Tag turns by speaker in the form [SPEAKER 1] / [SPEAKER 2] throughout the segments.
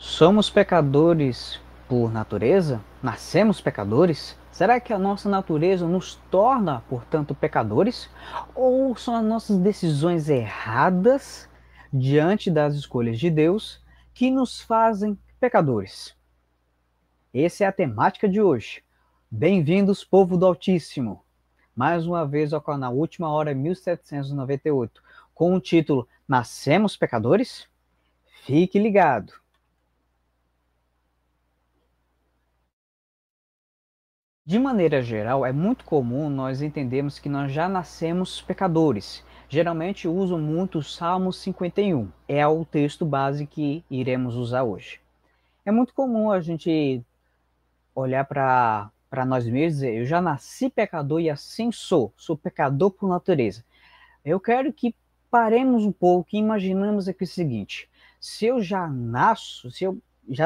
[SPEAKER 1] Somos pecadores por natureza? Nascemos pecadores? Será que a nossa natureza nos torna, portanto, pecadores? Ou são as nossas decisões erradas diante das escolhas de Deus que nos fazem pecadores? Essa é a temática de hoje. Bem-vindos, povo do Altíssimo, mais uma vez ao canal Última Hora 1798, com o título Nascemos Pecadores? Fique ligado! De maneira geral, é muito comum nós entendermos que nós já nascemos pecadores. Geralmente uso muito o Salmo 51, é o texto base que iremos usar hoje. É muito comum a gente olhar para nós mesmos e dizer, eu já nasci pecador e assim sou pecador por natureza. Eu quero que paremos um pouco e imaginamos aqui o seguinte, se eu já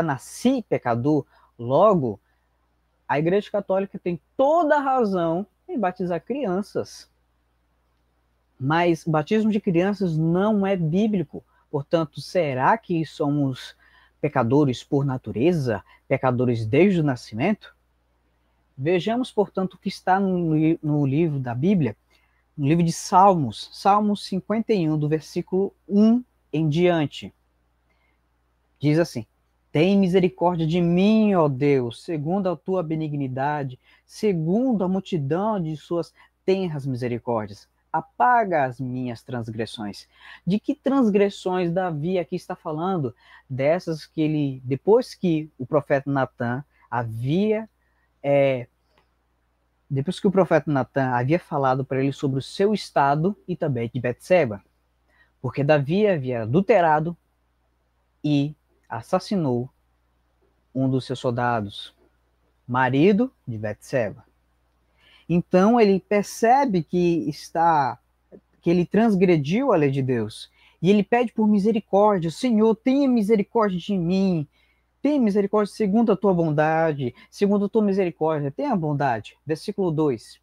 [SPEAKER 1] nasci pecador, logo a Igreja Católica tem toda a razão em batizar crianças. Mas batismo de crianças não é bíblico. Portanto, será que somos pecadores por natureza? Pecadores desde o nascimento? Vejamos, portanto, o que está no livro da Bíblia, no livro de Salmos, Salmos 51, do versículo 1 em diante. Diz assim: Tem misericórdia de mim, ó Deus, segundo a tua benignidade, segundo a multidão de suas tenras misericórdias. Apaga as minhas transgressões. De que transgressões Davi aqui está falando? Dessas que ele, depois que o profeta Natan havia, depois que o profeta Natan havia falado para ele sobre o seu estado e também de Betseba, porque Davi havia adulterado e assassinou um dos seus soldados, marido de Betseba. Então ele percebe que ele transgrediu a lei de Deus e ele pede por misericórdia. Senhor, tenha misericórdia de mim. Tenha misericórdia segundo a tua bondade, segundo a tua misericórdia. Tenha bondade. Versículo 2.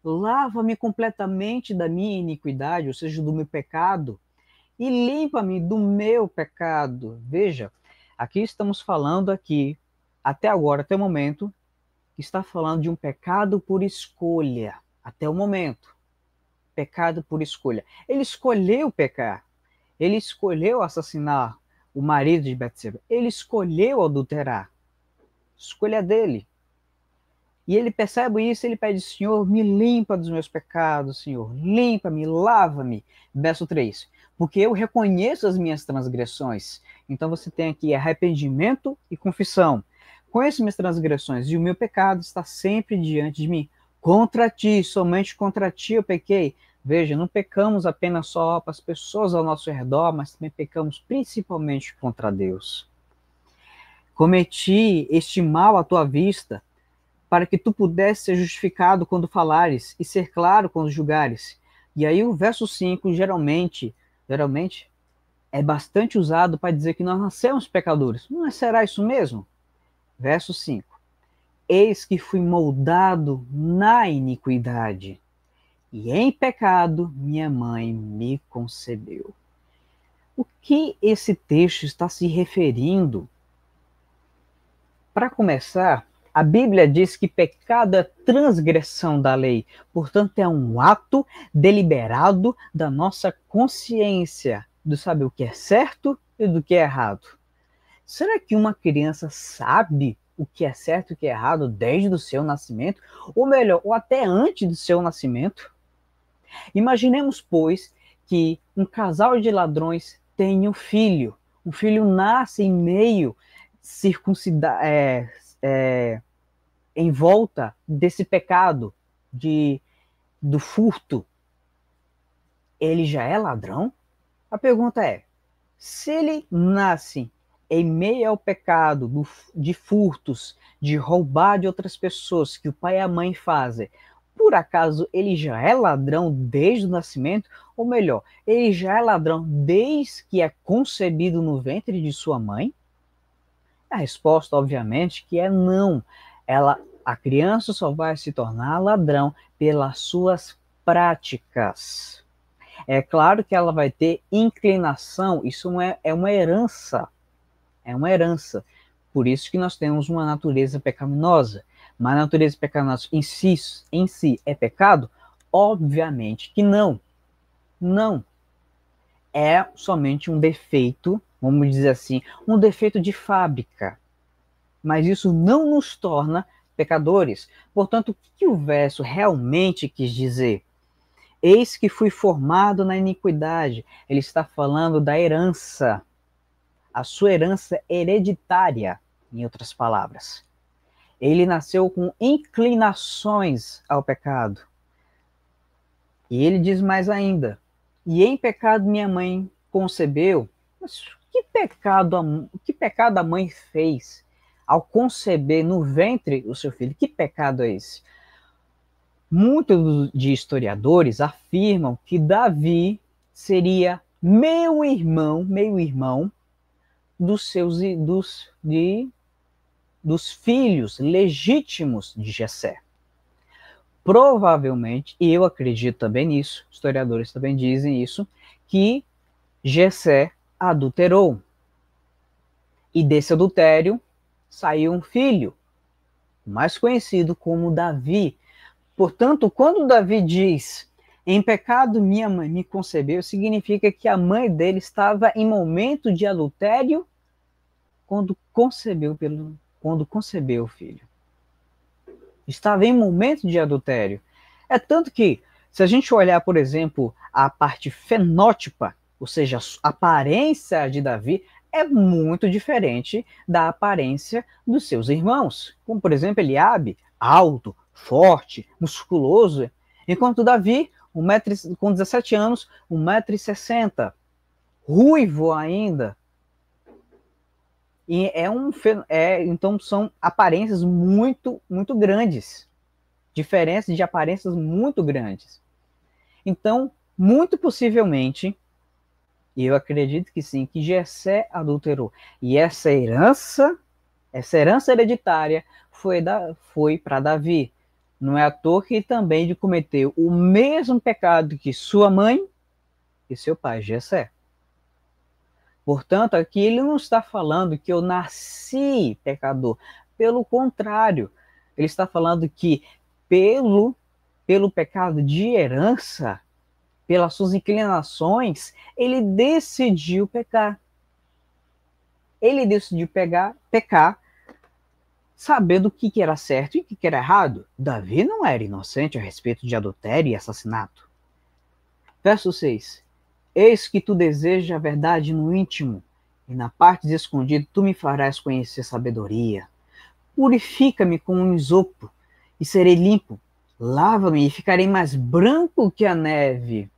[SPEAKER 1] Lava-me completamente da minha iniquidade, ou seja, do meu pecado, e limpa-me do meu pecado. Veja, aqui estamos falando até agora, até o momento, está falando de um pecado por escolha. Até o momento. Pecado por escolha. Ele escolheu pecar. Ele escolheu assassinar o marido de Betseba. Ele escolheu adulterar. Escolha dele. E ele percebe isso, ele pede, Senhor, me limpa dos meus pecados, Senhor, limpa-me, lava-me. Verso 3, porque eu reconheço as minhas transgressões. Então você tem aqui arrependimento e confissão. Conheço minhas transgressões e o meu pecado está sempre diante de mim. Contra ti, somente contra ti eu pequei. Veja, não pecamos apenas só para as pessoas ao nosso redor, mas também pecamos principalmente contra Deus. Cometi este mal à tua vista, para que tu pudesse ser justificado quando falares e ser claro quando julgares. E aí o verso 5 geralmente é bastante usado para dizer que nós nascemos pecadores. Não será isso mesmo? Verso 5. Eis que fui moldado na iniquidade, e em pecado minha mãe me concebeu. O que esse texto está se referindo? Para começar, a Bíblia diz que pecado é transgressão da lei, portanto, é um ato deliberado da nossa consciência, de saber o que é certo e do que é errado. Será que uma criança sabe o que é certo e o que é errado desde o seu nascimento? Ou melhor, ou até antes do seu nascimento? Imaginemos, pois, que um casal de ladrões tem um filho. O filho nasce em meio em volta desse pecado do furto. Ele já é ladrão? A pergunta é, se ele nasce em meio ao pecado de furtos, de roubar de outras pessoas que o pai e a mãe fazem, por acaso ele já é ladrão desde o nascimento? Ou melhor, ele já é ladrão desde que é concebido no ventre de sua mãe? A resposta, obviamente, que é não. A criança só vai se tornar ladrão pelas suas práticas. É claro que ela vai ter inclinação, isso é uma herança. é uma herança. Por isso que nós temos uma natureza pecaminosa. Mas a natureza pecaminosa em si é pecado? Obviamente que não. Não. É somente um defeito, vamos dizer assim, um defeito de fábrica. Mas isso não nos torna pecadores. Portanto, o que o verso realmente quis dizer? Eis que fui formado na iniquidade. Ele está falando da herança. A sua herança hereditária, em outras palavras. Ele nasceu com inclinações ao pecado. E ele diz mais ainda: e em pecado minha mãe concebeu. Mas que pecado a mãe fez ao conceber no ventre o seu filho? Que pecado é esse? Muitos de historiadores afirmam que Davi seria meio irmão dos filhos legítimos de Jessé. Provavelmente, e eu acredito também nisso, historiadores também dizem isso, que Jessé adulterou. E desse adultério saiu um filho, mais conhecido como Davi. Portanto, quando Davi diz, em pecado minha mãe me concebeu, significa que a mãe dele estava em momento de adultério quando concebeu o filho. Estava em momento de adultério. É tanto que, se a gente olhar, por exemplo, a parte fenótipa, ou seja, a aparência de Davi, é muito diferente da aparência dos seus irmãos. Como, por exemplo, Eliabe, alto, forte, musculoso, enquanto Davi, com 17 anos, 1,60 m, ruivo ainda. E então são aparências muito, muito grandes. Diferenças de aparências muito grandes. Então, muito possivelmente, e eu acredito que sim, que Jessé adulterou. E essa herança hereditária foi para Davi. Não é à toa que também cometeu o mesmo pecado que sua mãe e seu pai, Jessé. Portanto, aqui ele não está falando que eu nasci pecador. Pelo contrário, ele está falando que pelo pecado de herança, pelas suas inclinações, ele decidiu pecar. Ele decidiu pecar, sabendo o que era certo e o que era errado. Davi não era inocente a respeito de adultério e assassinato. Verso 6. Eis que tu desejas a verdade no íntimo, e na parte escondida tu me farás conhecer sabedoria. Purifica-me com um isopo, e serei limpo. Lava-me e ficarei mais branco que a neve.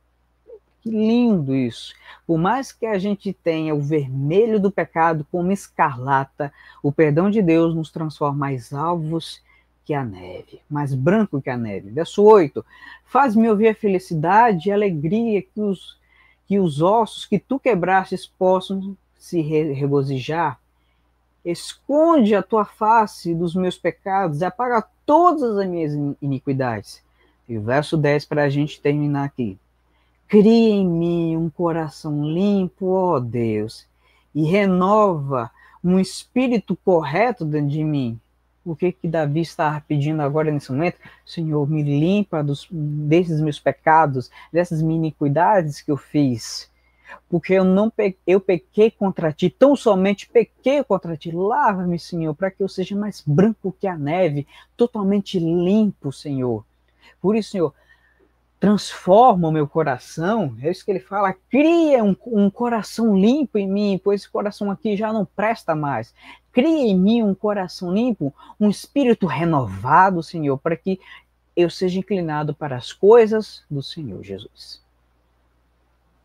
[SPEAKER 1] Que lindo isso! Por mais que a gente tenha o vermelho do pecado como escarlata, o perdão de Deus nos transforma mais alvos que a neve, mais branco que a neve. Verso 8. Faz-me ouvir a felicidade e a alegria que os ossos que tu quebrastes possam se regozijar. Esconde a tua face dos meus pecados e apaga todas as minhas iniquidades. E o verso 10 para a gente terminar aqui. Cria em mim um coração limpo, ó Deus, e renova um espírito correto dentro de mim. O que Davi está pedindo agora nesse momento? Senhor, me limpa desses meus pecados, dessas minhas iniquidades que eu fiz. Porque eu pequei contra ti, tão somente pequei contra ti. Lava-me, Senhor, para que eu seja mais branco que a neve, totalmente limpo, Senhor. Por isso, Senhor, transforma o meu coração, é isso que ele fala, cria um coração limpo em mim, pois esse coração aqui já não presta mais. Cria em mim um coração limpo, um espírito renovado, Senhor, para que eu seja inclinado para as coisas do Senhor Jesus.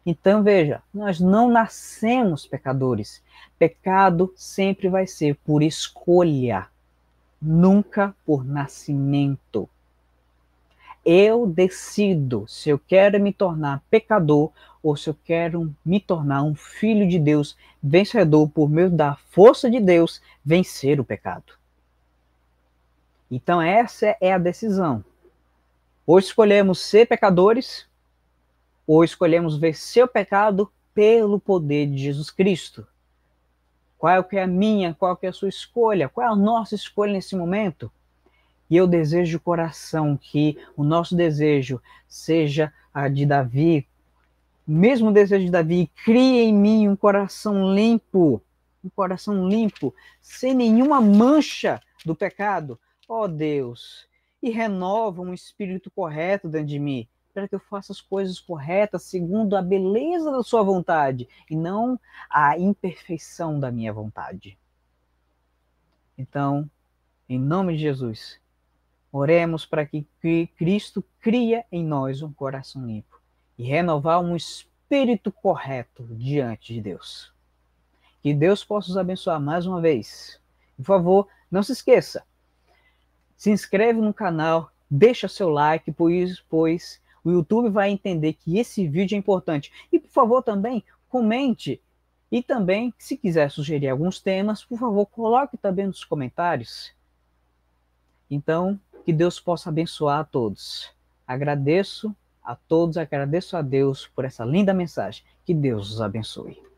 [SPEAKER 1] Então, veja, nós não nascemos pecadores. Pecado sempre vai ser por escolha, nunca por nascimento. Eu decido se eu quero me tornar pecador ou se eu quero me tornar um filho de Deus vencedor por meio da força de Deus vencer o pecado. Então essa é a decisão. Ou escolhemos ser pecadores ou escolhemos vencer o pecado pelo poder de Jesus Cristo. Qual que é a minha, qual que é a sua escolha, qual é a nossa escolha nesse momento? E eu desejo de coração que o nosso desejo seja a de Davi, mesmo desejo de Davi, cria em mim um coração limpo, sem nenhuma mancha do pecado, ó Deus, e renova um espírito correto dentro de mim, para que eu faça as coisas corretas segundo a beleza da sua vontade, e não a imperfeição da minha vontade. Então, em nome de Jesus, oremos para que Cristo cria em nós um coração limpo e renovar um espírito correto diante de Deus. Que Deus possa os abençoar mais uma vez. Por favor, não se esqueça. Se inscreve no canal, deixa seu like, pois o YouTube vai entender que esse vídeo é importante. E por favor também, comente. E também, se quiser sugerir alguns temas, por favor, coloque também nos comentários. Então, que Deus possa abençoar a todos. Agradeço a todos, agradeço a Deus por essa linda mensagem. Que Deus os abençoe.